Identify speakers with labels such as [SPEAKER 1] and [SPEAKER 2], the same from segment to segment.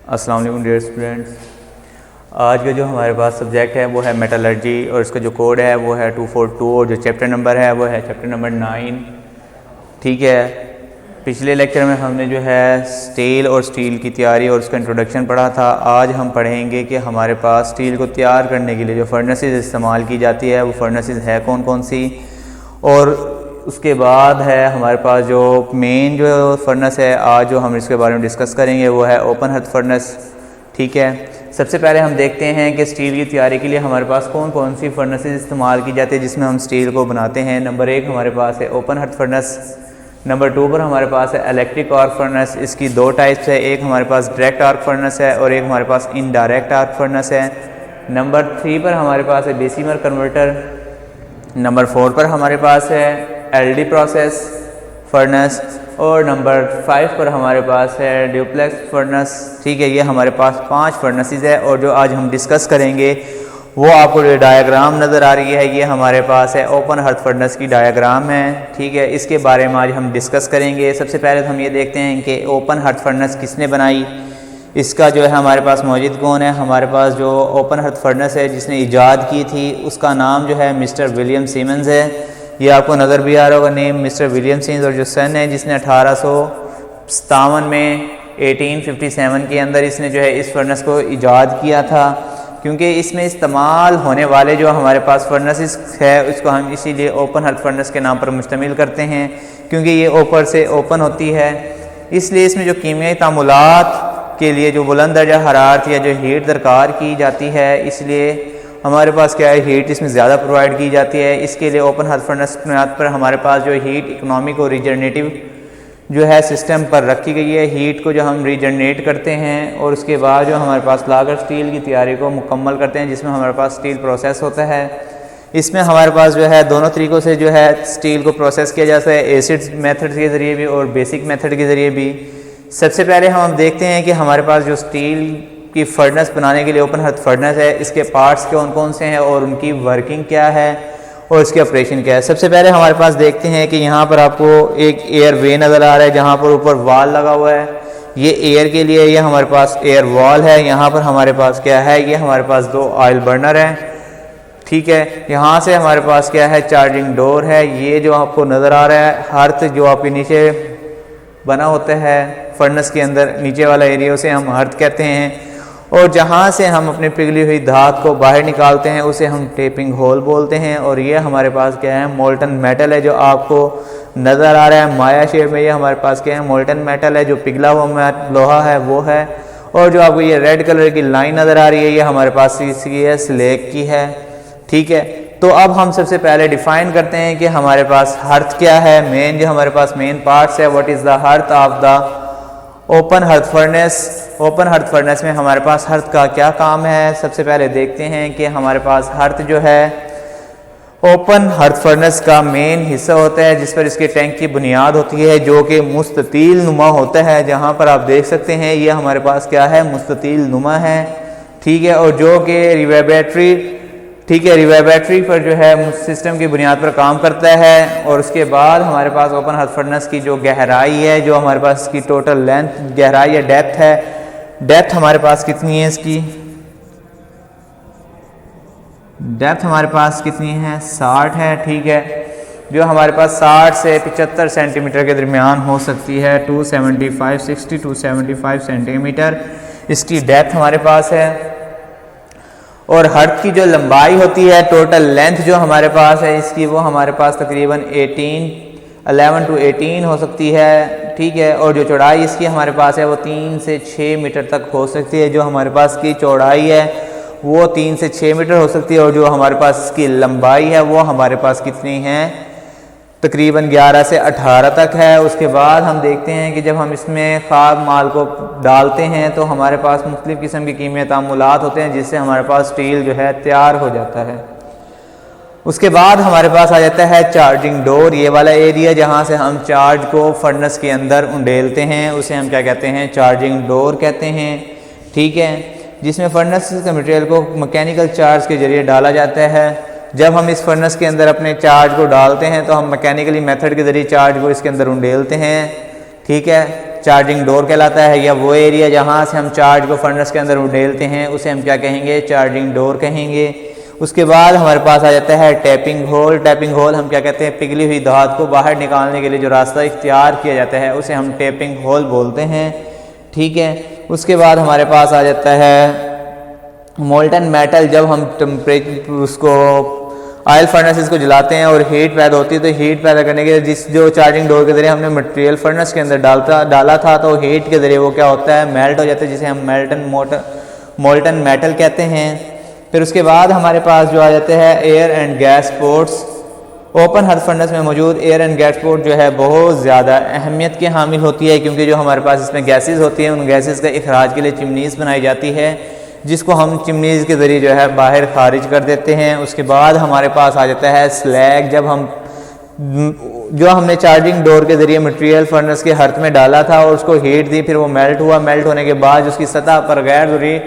[SPEAKER 1] अस्सलाम वालेकुम dear students. आज का जो हमारे पास सब्जेक्ट है वो है मेटलर्जी और इसका जो कोड है वो है 242 और जो चैप्टर नंबर है वो है चैप्टर नंबर 9। ठीक है, पिछले लेक्चर में हमने जो है स्टील और स्टील की तैयारी और उसका इंट्रोडक्शन पढ़ा था। आज हम पढ़ेंगे कि हमारे पास स्टील को तैयार करने के लिए जो फर्नेसेस इस्तेमाल की जाती है वो फर्नेसेस है कौन कौन सी, और उसके बाद है हमारे पास जो मेन जो फर्नेस है आज जो हम इसके बारे में डिस्कस करेंगे वो है ओपन हर्थ फर्नेस। ठीक है, सबसे पहले हम देखते हैं कि स्टील की तैयारी के लिए हमारे पास कौन कौन सी फर्नेसेस इस्तेमाल की जाती है जिसमें हम स्टील को बनाते हैं। नंबर 1 हमारे पास है ओपन हर्थ फर्नेस। नंबर 2 पर हमारे पास है इलेक्ट्रिक आर्क फर्नेस। इसकी दो टाइप्स है, एक हमारे पास डायरेक्ट आर्क फर्नेस है और एक हमारे पास इनडायरेक्ट आर्क फर्नेस है। नंबर 3 पर हमारे पास है बेसिमर कन्वर्टर। नंबर 4 पर हमारे पास है एलडी प्रोसेस फर्नेस और नंबर 5 पर हमारे पास है ड्यूप्लेक्स फर्नेस। ठीक है, ये हमारे पास 5 फर्नेसेस है और जो आज हम डिस्कस करेंगे वो आपको जो डायग्राम नज़र आ रही है ये हमारे पास है ओपन हर्थ फर्नेस की डायग्राम है। ठीक है, इसके बारे में आज हम डिस्कस करेंगे। सबसे पहले तो हम ये देखते हैं कि ओपन हर्थ फर्नेस किसने बनाई, इसका जो है हमारे पास मौजूद कौन है। हमारे पास जो ओपन हर्थ फर्नेस है जिसने ईजाद की थी उसका नाम जो है मिस्टर विलियम सीमंस है। ये आपको नज़र भी आ रहा होगा नेम मिस्टर विलियम सीमंस, और जो सन है जिसने 1857 में 1857 के अंदर इसने जो है इस फर्नेस को ईजाद किया था, क्योंकि इसमें इस्तेमाल होने वाले जो हमारे पास फर्नेसेस है उसको हम इसीलिए ओपन हर्थ फर्नेस के नाम पर मुश्तमिल करते हैं, क्योंकि ये ऊपर से ओपन होती है। इसलिए इसमें जो कीमियाई तामुलात के लिए जो बुलंद दर्जा हरारत या जो हीट दरकार की जाती है, इसलिए हमारे पास क्या है हीट इसमें ज़्यादा प्रोवाइड की जाती है। इसके लिए ओपन हर्थ फर्नेस पर हमारे पास जो हीट इकोनॉमिक और रीजनरेटिव जो है सिस्टम पर रखी गई है। हीट को जो हम रीजनरेट करते हैं और उसके बाद जो हमारे पास लाकर स्टील की तैयारी को मुकम्मल करते हैं जिसमें हमारे पास स्टील प्रोसेस होता है। इसमें हमारे पास जो है दोनों तरीक़ों से जो है स्टील को प्रोसेस किया जाता है, एसिड मेथड के ज़रिए भी और बेसिक मेथड के ज़रिए भी। सबसे पहले हम देखते हैं कि हमारे पास जो स्टील की फर्नेस बनाने के लिए ओपन हर्थ फर्नेस है इसके पार्ट्स कौन कौन से हैं और उनकी वर्किंग क्या है और इसके ऑपरेशन क्या है। सबसे पहले हमारे पास देखते हैं कि यहाँ पर आपको एक एयर वे नज़र आ रहा है जहाँ पर ऊपर वाल लगा हुआ है, ये एयर के लिए ये हमारे पास एयर वॉल है। यहाँ पर हमारे पास क्या है, ये हमारे पास 2 ऑयल बर्नर हैं। ठीक है, यहाँ से हमारे पास क्या है चार्जिंग डोर है। ये जो आपको नज़र आ रहा है हर्थ जो आपके नीचे बना होता है फर्नेस के अंदर, नीचे वाला एरिया उसे हम हर्थ कहते हैं, और जहाँ से हम अपनी पिघली हुई धात को बाहर निकालते हैं उसे हम टेपिंग होल बोलते हैं। और ये हमारे पास क्या है मोल्टन मेटल है जो आपको नज़र आ रहा है माया शेप में, ये हमारे पास क्या है मोल्टन मेटल है जो पिघला हुआ लोहा है वो है। और जो आपको ये रेड कलर की लाइन नज़र आ रही है ये हमारे पास इसकी है स्लेग की है। ठीक है, तो अब हम सबसे पहले डिफाइन करते हैं कि हमारे पास हर्थ क्या है। मेन जो हमारे पास मेन पार्ट्स है what is the hearth of the open hearth furnace. Open hearth furnace में हमारे पास हर्थ का क्या काम है। सबसे पहले देखते हैं कि हमारे पास हर्थ जो है ओपन हर्थ फर्नेस का मेन हिस्सा होता है जिस पर इसके टैंक की बुनियाद होती है जो कि मुस्ततील नुमा होता है। जहां पर आप देख सकते हैं ये हमारे पास क्या है मुस्ततील नुमा है। ठीक है, और जो कि रिवर्बरेटरी, ठीक है, रिवर्बरेटरी पर जो है सिस्टम की बुनियाद पर काम करता है। और उसके बाद हमारे पास ओपन हर्थ फर्नेस की जो गहराई है, जो हमारे पास इसकी टोटल लेंथ गहराई या डेप्थ है, डेप्थ हमारे पास कितनी है, इसकी डेप्थ हमारे पास कितनी है 60 है। ठीक है, जो हमारे पास 60 से 75 सेंटीमीटर के दरमियान हो सकती है। 60 टू 75 सेंटीमीटर इसकी डेप्थ हमारे पास है। और हर्थ की जो लंबाई होती है टोटल लेंथ जो हमारे पास है इसकी वो हमारे पास तकरीबन 11 टू 18 हो सकती है। ठीक है, और जो चौड़ाई इसकी हमारे पास है वो 3 से 6 मीटर तक हो सकती है। जो हमारे पास की चौड़ाई है वो 3 से 6 मीटर हो सकती है और जो हमारे पास इसकी लंबाई है वो हमारे पास कितनी है तकरीबन 11 से 18 तक है। उसके बाद हम देखते हैं कि जब हम इसमें खाद माल को डालते हैं तो हमारे पास मुख्तलिफ़ किस्म के कीमियाई तामुलात होते हैं जिससे हमारे पास स्टील जो है तैयार हो जाता है। उसके बाद हमारे पास आ जाता है चार्जिंग डोर, ये वाला एरिया जहाँ से हम चार्ज को फर्नेस के अंदर उंडेलते हैं उसे हम क्या कहते हैं चार्जिंग डोर कहते हैं। ठीक है, जिसमें फर्नेस के मटेरियल को मैकेनिकल चार्ज के ज़रिए डाला जाता है। जब हम इस फर्नेस के अंदर अपने चार्ज को डालते हैं तो हम मैकेनिकली मेथड के ज़रिए चार्ज को इसके अंदर उंडेलते हैं। ठीक है, चार्जिंग डोर कहलाता है, या वो एरिया जहाँ से हम चार्ज को फर्नेस के अंदर उड़ेलते हैं उसे हम क्या कहेंगे, चार्जिंग डोर कहेंगे। उसके बाद हमारे पास आ जाता है टैपिंग होल। टैपिंग होल हम क्या कहते हैं, पिघली हुई धात को बाहर निकालने के लिए जो रास्ता इख्तियार किया जाता है उसे हम टैपिंग होल बोलते हैं, ठीक है। उसके बाद हमारे पास आ जाता है मोल्टन मेटल। जब हम टेम्परेचर उसको ऑयल फर्नेसेस को जलाते हैं और हीट पैदा होती है, तो हीट पैदा करने के लिए जो चार्जिंग डोर के ज़रिए हमने मटेरियल फर्नेस के अंदर डाला था, तो हीट के ज़रिए वो क्या होता है, मेल्ट हो जाता है, जिसे हम मोल्टन मेटल कहते हैं। फिर उसके बाद हमारे पास जो आ जाते हैं air and gas ports. Open hearth furnace में मौजूद एयर एंड गैस पोर्ट जो है बहुत ज़्यादा अहमियत की हामिल होती है, क्योंकि जो हमारे पास इसमें गैसेस होती हैं उन गैसेस का इखराज के लिए चिमनीज़ बनाई जाती है, जिसको हम चिमनीज़ के ज़रिए जो है बाहर खारिज कर देते हैं। उसके बाद हमारे पास आ जाता है स्लैग। जब हम जो हमने चार्जिंग डोर के ज़रिए मटेरियल फर्नेस के हर्थ में डाला था और उसको हीट दी, फिर वो मेल्ट हुआ। मेल्ट होने के बाद उसकी सतह पर गैर ज़रूरी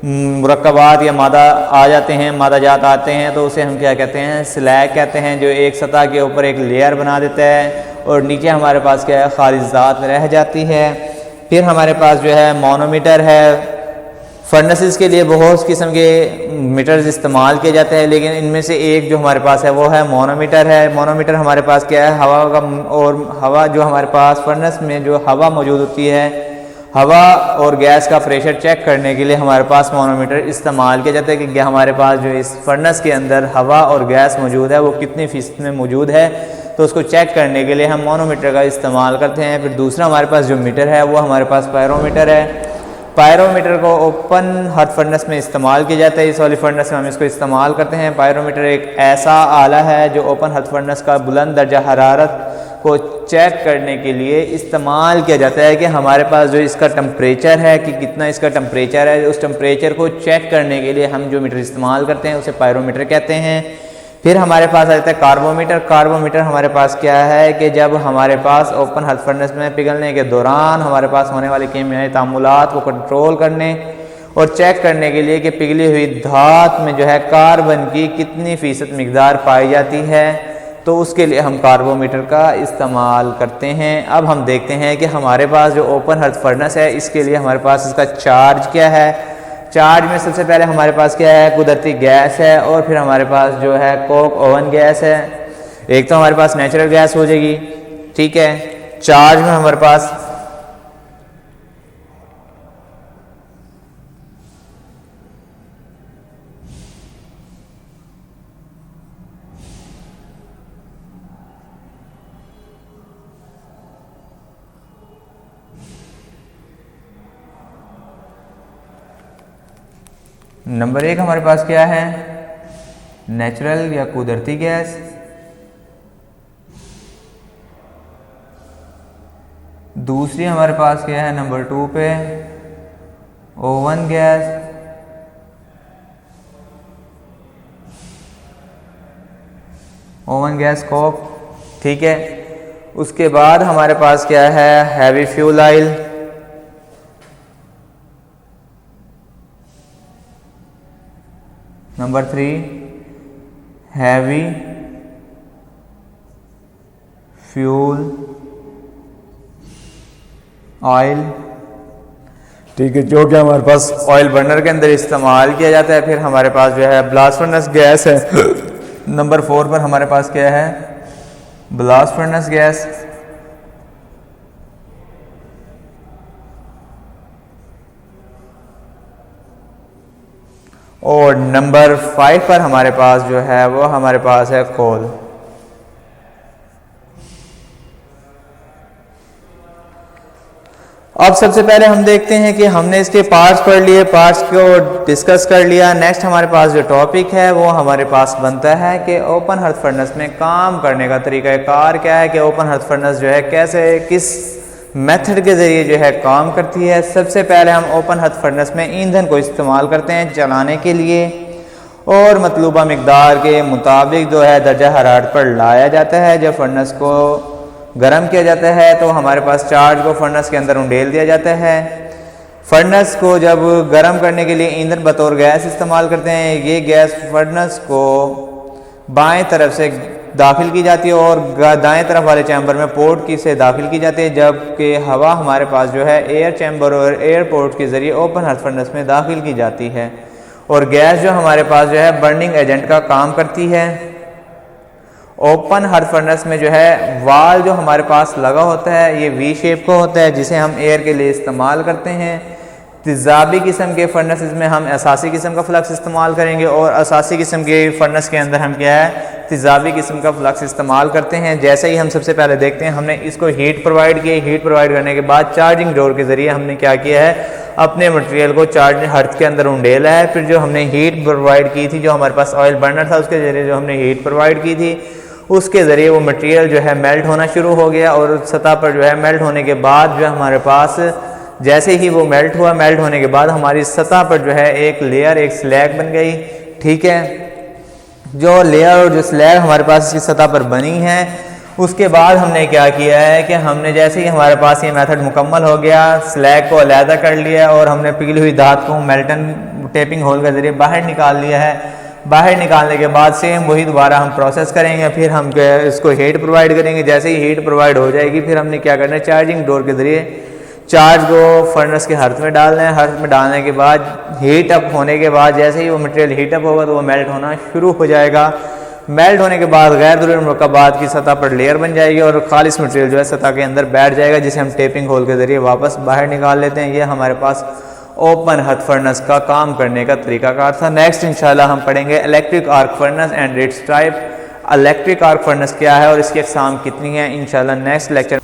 [SPEAKER 1] मुरक्कबात या मादा आ जाते हैं, मादा जात आते हैं, तो उसे हम क्या कहते हैं, स्लैग कहते हैं, जो एक सतह के ऊपर एक लेयर बना देता है और नीचे हमारे पास क्या है, खारिजात रह जाती है। फिर हमारे पास जो है मोनोमीटर है। फर्नेसेस के लिए बहुत किस्म के मीटर्स इस्तेमाल किए जाते हैं, लेकिन इनमें से एक जो हमारे पास है वो है मोनोमीटर है। मोनोमीटर हमारे पास क्या है, हवा का, और हवा जो हमारे पास फर्नेस में जो हवा मौजूद होती है, हवा और गैस का प्रेशर चेक करने के लिए हमारे पास मोनोमीटर इस्तेमाल किया जाता है कि हमारे पास जो इस फर्नेस के अंदर हवा और गैस मौजूद है वो कितनी फीसद में मौजूद है, तो उसको चेक करने के लिए हम मोनोमीटर का इस्तेमाल करते हैं। फिर दूसरा हमारे पास जो मीटर है वो हमारे पास पायरोमीटर है। पायरोमीटर को ओपन हर्थ फर्नेस में इस्तेमाल किया जाता है, इस वाली फर्नेस में हम इसको इस्तेमाल करते हैं। पायरोमीटर एक ऐसा आला है जो ओपन हर्थ फर्नेस का बुलंद दर्जा हरारत को चेक करने के लिए इस्तेमाल किया जाता है कि हमारे पास जो इसका टेम्परेचर है कि कितना इसका टेम्परेचर है, उस टेम्परेचर को चेक करने के लिए हम जो मीटर इस्तेमाल करते हैं उसे पायरोमीटर कहते हैं। फिर हमारे पास आ जाता है कार्बोमीटर। कार्बोमीटर हमारे पास क्या है कि जब हमारे पास ओपन हर्थ फर्नेस में पिघलने के दौरान हमारे पास होने वाले कीमियाई तामुलात को कंट्रोल करने और चेक करने के लिए कि पिघली हुई धात में जो है कार्बन की कितनी फीसद मिकदार पाई जाती है, तो उसके लिए हम कार्बोमीटर का इस्तेमाल करते हैं। अब हम देखते हैं कि हमारे पास जो ओपन हर्थ फर्नेस है इसके लिए हमारे पास इसका चार्ज क्या है। चार्ज में सबसे पहले हमारे पास क्या है, कुदरती गैस है, और फिर हमारे पास जो है कोक ओवन गैस है। एक तो हमारे पास नेचुरल गैस हो जाएगी, ठीक है। चार्ज में हमारे पास नंबर एक हमारे पास क्या है, नेचुरल या कुदरती गैस। दूसरी हमारे पास क्या है, नंबर 2 पे oven gas. Oven gas Coke, ठीक है। उसके बाद हमारे पास क्या है, heavy fuel oil. Number 3 heavy fuel oil, ठीक है, जो कि हमारे पास ऑयल बर्नर के अंदर इस्तेमाल किया जाता है। फिर हमारे पास जो है ब्लास्ट फर्नेस गैस है। नंबर 4 पर हमारे पास क्या है, ब्लास्ट फर्नेस गैस। और नंबर 5 पर हमारे पास जो है वो हमारे पास है कोल। अब सबसे पहले हम देखते हैं कि हमने इसके पार्ट्स पढ़ लिए, पार्ट्स को डिस्कस कर लिया। नेक्स्ट हमारे पास जो टॉपिक है वो हमारे पास बनता है कि ओपन हर्थ फर्नेस में काम करने का तरीक़ाकार क्या है, कि ओपन हर्थ फर्नेस जो है कैसे, किस मेथड के ज़रिए जो है काम करती है। सबसे पहले हम ओपन हर्थ फर्नेस में ईंधन को इस्तेमाल करते हैं जलाने के लिए, और मतलूबा मिकदार के मुताबिक जो है दर्जा हरारत पर लाया जाता है। जब फर्नेस को गर्म किया जाता है तो हमारे पास चार्ज को फर्नेस के अंदर उंडेल दिया जाता है। फर्नेस को जब गर्म करने के लिए ईंधन बतौर गैस इस्तेमाल करते हैं। ये गैस फर्नेस को बाएं तरफ से दाखिल की जाती है और दाएं तरफ वाले चैम्बर में पोर्ट की से दाखिल की जाती है, जबकि हवा हमारे पास जो है एयर चैम्बर और एयर पोर्ट के ज़रिए ओपन हार्ट फर्नेस में दाखिल की जाती है। और गैस जो हमारे पास जो है बर्निंग एजेंट का काम करती है। ओपन हार्ट फर्नेस में जो है वाल जो हमारे पास लगा होता है ये वी शेप का होता है, जिसे हम एयर के लिए इस्तेमाल करते हैं। तेज़ाबी किस्म के फर्नेसेस में हम असासी किस्म का फ्लक्स इस्तेमाल करेंगे और असासी किस्म के फर्नेस के अंदर हम क्या है तेज़ाबी किस्म का फ्लक्स इस्तेमाल करते हैं। जैसे ही हम सबसे पहले देखते हैं हमने इसको हीट प्रोवाइड की, हीट प्रोवाइड करने के बाद चार्जिंग डोर के ज़रिए हमने क्या किया है अपने मटेरियल को चार्ज हर्थ के अंदर उंडेला है। फिर जो हमने हीट प्रोवाइड की थी, जो हमारे पास ऑयल बर्नर था उसके ज़रिए जो हमने हीट प्रोवाइड की थी, उसके ज़रिए वो मटेरियल जो है मेल्ट होना शुरू हो गया और सतह पर जो है मेल्ट होने के बाद जो हमारे पास जैसे ही वो मेल्ट हुआ, मेल्ट होने के बाद हमारी सतह पर जो है एक लेयर, एक स्लैग बन गई। ठीक है, जो लेयर और जो स्लैग हमारे पास इसकी सतह पर बनी है, उसके बाद हमने क्या किया है कि हमने जैसे ही हमारे पास ये मेथड मुकम्मल हो गया, स्लैग को अलहदा कर लिया और हमने पिघली हुई धात को मेल्टन टेपिंग होल के ज़रिए बाहर निकाल लिया है। बाहर निकालने के बाद सेम वही दोबारा हम प्रोसेस करेंगे, फिर हम इसको हीट प्रोवाइड करेंगे। जैसे ही हीट प्रोवाइड हो जाएगी फिर हमने क्या करना है चार्जिंग डोर के ज़रिए चार्ज को फर्नेस के हर्थ में डालना है। हर्थ में डालने के बाद हीट अप होने के बाद जैसे ही वो मटेरियल हीट अप होगा तो वो मेल्ट होना शुरू हो जाएगा। मेल्ट होने के बाद गैर ज़रूरी मुरक्कबात की सतह पर लेयर बन जाएगी और खालिस मटेरियल जो है सतह के अंदर बैठ जाएगा, जिसे हम टेपिंग होल के ज़रिए वापस बाहर निकाल लेते हैं। ये हमारे पास ओपन हार्ट फर्नेस का काम करने का तरीकाकार था। नेक्स्ट इंशाल्लाह हम पढ़ेंगे electric arc furnace and it's type. Electric arc furnace क्या है और इसकी अक़साम कितनी है, इंशाल्लाह नेक्स्ट लेक्चर।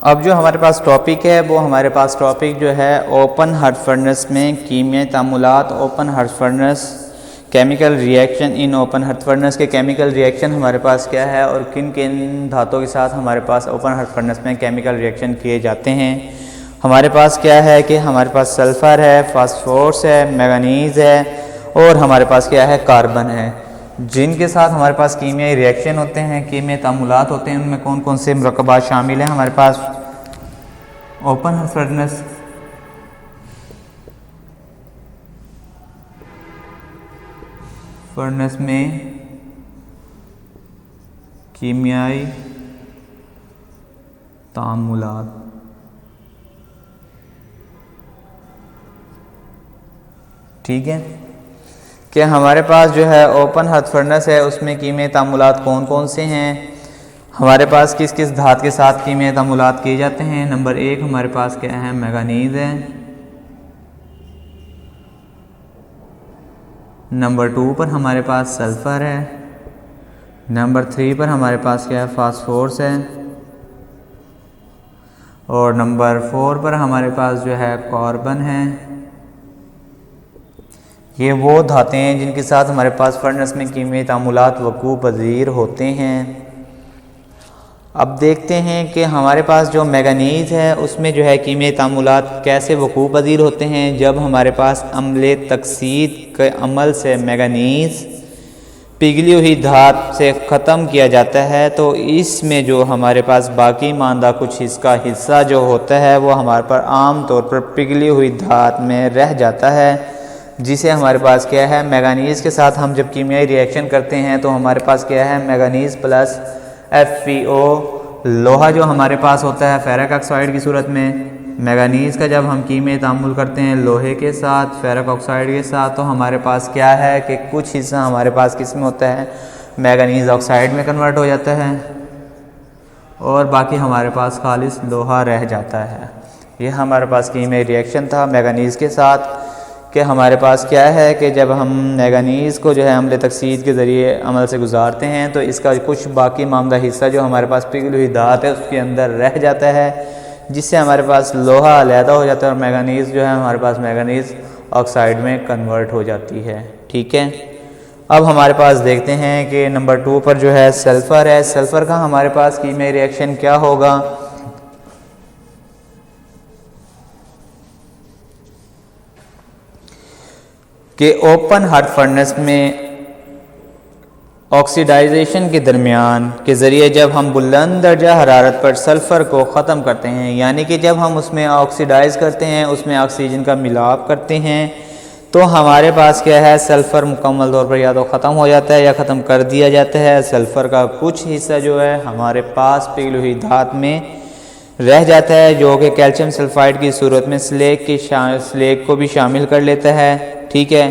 [SPEAKER 1] अब जो हमारे पास टॉपिक है वो हमारे पास टॉपिक जो है ओपन हार्ट फर्नेस में कीमियाई तामुलात, open hearth furnace, chemical reaction in open hearth furnace के केमिकल रिएक्शन हमारे पास क्या है और किन किन धातुओं के साथ हमारे पास ओपन हार्ट फर्नेस में केमिकल रिएक्शन किए जाते हैं। हमारे पास क्या है कि हमारे पास सल्फ़र है, फास्फोरस है, मैंगनीज़ है और हमारे पास क्या है कार्बन है, जिनके साथ हमारे पास कीमियाई रिएक्शन होते हैं, कीमियाई तामुलात होते हैं। उनमें कौन कौन से मुरक्कबात शामिल हैं हमारे पास ओपन हार्ट फर्नेस में कीमियाई तामुलात। ठीक है कि हमारे पास जो है ओपन हार्ट फर्नेस है उसमें कीमियाई तामुलात कौन कौन से हैं, हमारे पास किस किस धात के साथ कीमियाई तामुलात किए जाते हैं। नंबर 1 हमारे पास क्या है मैंगनीज़ है। नंबर 2 पर हमारे पास सल्फ़र है। नंबर 3 पर हमारे पास क्या है फास्फोरस है। और नंबर 4 पर हमारे पास जो है कार्बन है। ये वो धातें हैं जिनके साथ हमारे पास फर्नेस में कीमियाई तामुलात वक़ू पज़ीर होते हैं। अब देखते हैं कि हमारे पास जो मैंगनीज़ है उसमें जो है कीमियाई तामुलात कैसे वक़ू पज़ीर होते हैं। जब हमारे पास अम्ल तकसीद के अमल से मैंगनीज़ पिघली हुई धात से ख़त्म किया जाता है तो इसमें जो हमारे पास बाकी मानदा कुछ इसका हिस्सा जो होता है वो हमारे पर आम तौर पर पिघली हुई धात में रह जाता है, जिसे हमारे पास क्या है मैंगनीज़ के साथ हम जब कीमियाई रिएक्शन करते हैं तो हमारे पास क्या है मैंगनीज़ प्लस FeO, लोहा जो हमारे पास होता है फेरिक ऑक्साइड की सूरत में। मैंगनीज़ का जब हम कीमियाई तामुल करते हैं लोहे के साथ, फेरिक ऑक्साइड के साथ, तो हमारे पास क्या है कि कुछ हिस्सा हमारे पास किस में होता है मैंगनीज़ ऑक्साइड में कन्वर्ट हो जाता है और बाकी हमारे पास खालिस लोहा रह जाता है। ये हमारे पास कीमियाई रिएक्शन था मैंगनीज़ के साथ कि हमारे पास क्या है कि जब हम मैंगनीज़ को जो है अम्ल तकसीद के ज़रिए अमल से गुजारते हैं तो इसका कुछ बाकी मामदा हिस्सा जो हमारे पास पिघली हुई धात है उसके अंदर रह जाता है, जिससे हमारे पास लोहा अलहदा हो जाता है और मैंगनीज़ जो है हमारे पास मैंगनीज़ ऑक्साइड में कन्वर्ट हो जाती है। ठीक है, अब हमारे पास देखते हैं कि नंबर 2 पर जो है सल्फ़र है। सल्फ़र का हमारे पास कीमियाई रिएक्शन क्या होगा। कि ओपन हार्ट फर्नेस में ऑक्सीडाइजेशन के दरमियान के ज़रिए जब हम बुलंद दर्जा हरारत पर सल्फ़र को ख़त्म करते हैं, यानी कि जब हम उसमें ऑक्सीडाइज़ करते हैं, उसमें ऑक्सीजन का मिलाप करते हैं, तो हमारे पास क्या है, सल्फ़र मुकम्मल तौर पर या तो ख़त्म हो जाता है या ख़त्म कर दिया जाता है। सल्फ़र का कुछ हिस्सा जो है हमारे पास पिघली हुई धात में रह जाता है, जो कि कैल्शियम सल्फाइड की सूरत में स्लेग को भी शामिल कर लेता है। ठीक है,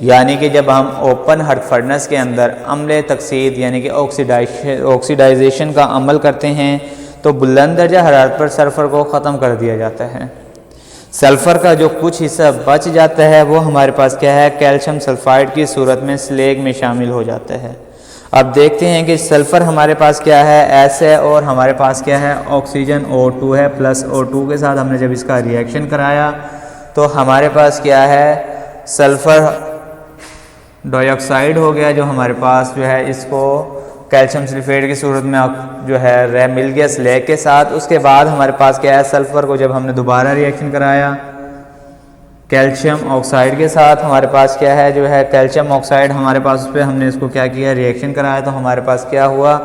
[SPEAKER 1] यानी कि जब हम ओपन हर्ट फर्नेस के अंदर अम्ल तकसीद यानी कि ऑक्सीडाइजेशन का अमल करते हैं तो बुलंद दर्जा हरारत पर सल्फ़र को ख़त्म कर दिया जाता है। सल्फ़र का जो कुछ हिस्सा बच जाता है वो हमारे पास क्या है, कैल्शियम सल्फाइड की सूरत में स्लेग में शामिल हो जाता है। अब देखते हैं कि सल्फ़र हमारे पास क्या है, S है, और हमारे पास क्या है, ऑक्सीजन O2 है। प्लस O2 के साथ हमने जब इसका रिएक्शन कराया तो हमारे पास क्या है, सल्फ़र डाइऑक्साइड हो गया, जो हमारे पास जो है इसको कैल्शियम सल्फेट की सूरत में जो है मिल गया स्लेग के साथ। उसके बाद हमारे पास क्या है, सल्फ़र को जब हमने दोबारा रिएक्शन कराया कैल्शियम ऑक्साइड के साथ, हमारे पास क्या है जो है कैल्शियम ऑक्साइड हमारे पास, उस पर हमने इसको क्या किया, रिएक्शन कराया। तो हमारे पास क्या हुआ,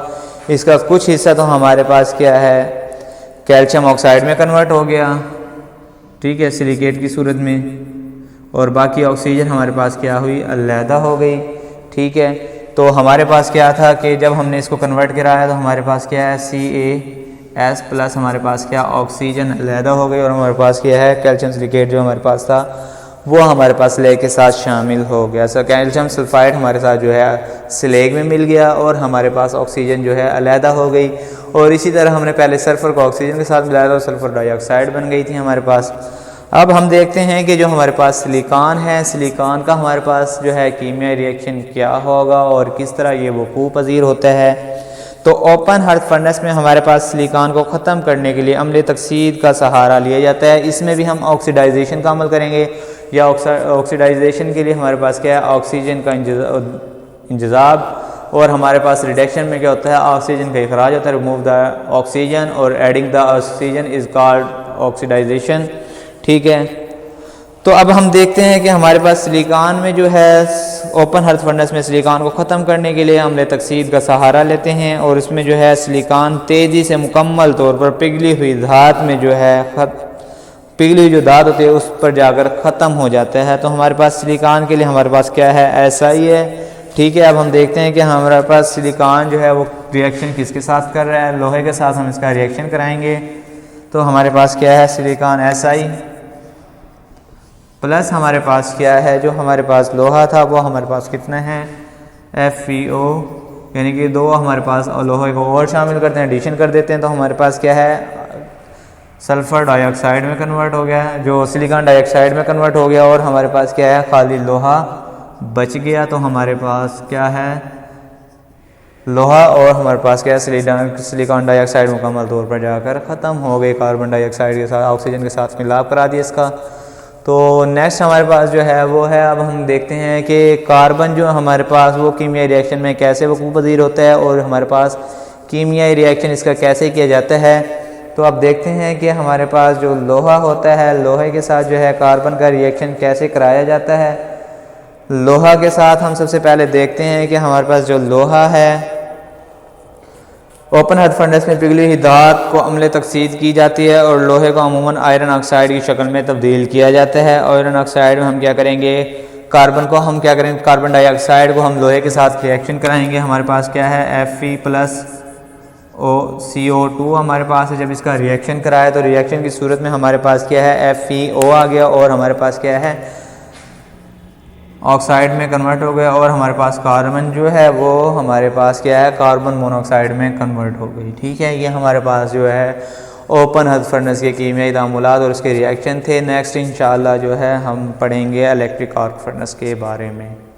[SPEAKER 1] इसका कुछ हिस्सा तो हमारे पास क्या है, कैल्शियम ऑक्साइड में कन्वर्ट हो गया, ठीक है, सिलिकेट की सूरत में, और बाकी ऑक्सीजन हमारे पास क्या हुई, अलहदा हो गई। ठीक है, तो हमारे पास क्या था कि जब हमने इसको कन्वर्ट कराया तो हमारे पास क्या है, CaS प्लस हमारे पास क्या, ऑक्सीजन अलहदा हो गई, और हमारे पास क्या है, कैल्शियम सिलिकेट जो हमारे पास था वो हमारे पास स्लेग के साथ शामिल हो गया। सो कैल्शियम सल्फाइड हमारे साथ जो है स्लेग में मिल गया और हमारे पास ऑक्सीजन जो है अलहदा हो गई। और इसी तरह हमने पहले सल्फ़र को ऑक्सीजन के साथ मिलाया तो सल्फ़र डाइऑक्साइड बन गई थी हमारे पास। अब हम देखते हैं कि जो हमारे पास सिलिकॉन है, सिलिकॉन का हमारे पास जो है कीमियाई रिएक्शन क्या होगा और किस तरह ये वकूअ पज़ीर होता है। तो ओपन हर्ट फर्नेस में हमारे पास सिलिकॉन को ख़त्म करने के लिए अम्ल तकसीद का सहारा लिया जाता है। इसमें भी हम ऑक्सीडाइजेशन का अमल करेंगे, या ऑक्सीडाइजेशन के लिए हमारे पास क्या है, ऑक्सीजन का इंजज़ाब, और हमारे पास रिडक्शन में क्या होता है, ऑक्सीजन का इखराज होता है, रिमूव द ऑक्सीजन, और adding the oxygen is called oxidisation. ठीक है, तो अब हम देखते हैं कि हमारे पास सिलिकॉन में जो है ओपन हर्ट फर्नेस में सिलिकॉन को ख़त्म करने के लिए अम्ल तकसीद का सहारा लेते हैं, और इसमें जो है सिलिकॉन तेज़ी से मुकम्मल तौर पर पिघली हुई धात में जो है पिघली हुई जो धात होती है उस पर जाकर ख़त्म हो जाता है। तो हमारे पास सिलिकॉन के लिए हमारे पास क्या है, ऐसा ही है। ठीक है, अब हम देखते हैं कि हमारे पास सिलिकॉन जो है वो रिएक्शन किसके साथ कर रहा है, लोहे के साथ हम इसका रिएक्शन कराएंगे। तो हमारे पास क्या है, सिलिकॉन SI प्लस हमारे पास क्या है, जो हमारे पास लोहा था वो हमारे पास कितना है, FeO, यानी कि 2 हमारे पास, और लोहे को और शामिल करते हैं, एडिशन कर देते हैं, तो हमारे पास क्या है, सल्फ़र डाइऑक्साइड में कन्वर्ट हो गया, जो सिलिकॉन डाइऑक्साइड में कन्वर्ट हो गया, और हमारे पास क्या है, खाली लोहा बच गया। तो हमारे पास क्या है, लोहा, और हमारे पास क्या है, सिलिकॉन डाइऑक्साइड मुकम्मल तौर पर जाकर ख़त्म हो गई, कार्बन डाइऑक्साइड के साथ ऑक्सीजन के साथ मिलाप करा दिया इसका। तो नेक्स्ट हमारे पास जो है वो है, अब हम देखते हैं कि कार्बन जो हमारे पास वो कीमियाई रिएक्शन में कैसे वकूअ पज़ीर होता है, और हमारे पास कीमियाई रिएक्शन इसका कैसे किया जाता है। तो अब देखते हैं कि हमारे पास जो लोहा होता है, लोहे के साथ जो है कार्बन का रिएक्शन कैसे कराया जाता है। लोहा के साथ हम सबसे पहले देखते हैं कि हमारे पास जो लोहा है ओपन हर्ट फर्नेस में पिघली हुई धात को अम्ल तकसीद की जाती है, और लोहे को अमूमन आयरन ऑक्साइड की शक्ल में तब्दील किया जाता है। आयरन ऑक्साइड में हम क्या करेंगे, कार्बन को हम क्या करेंगे, कार्बन डाइऑक्साइड को हम लोहे के साथ रिएक्शन कराएंगे। हमारे पास क्या है, Fe प्लस CO2 हमारे पास है। जब इसका रिएक्शन कराया तो रिएक्शन की सूरत में हमारे पास क्या है, FeO आ गया, और हमारे पास क्या है, ऑक्साइड में कन्वर्ट हो गया, और हमारे पास कार्बन जो है वो हमारे पास क्या है, कार्बन मोनोऑक्साइड में कन्वर्ट हो गई। ठीक है, ये हमारे पास जो है ओपन हर्ट फर्नेस के कीमियाई तामुलात और उसके रिएक्शन थे। नेक्स्ट इंशाल्लाह जो है हम पढ़ेंगे इलेक्ट्रिक आर्क फर्नेस के बारे में।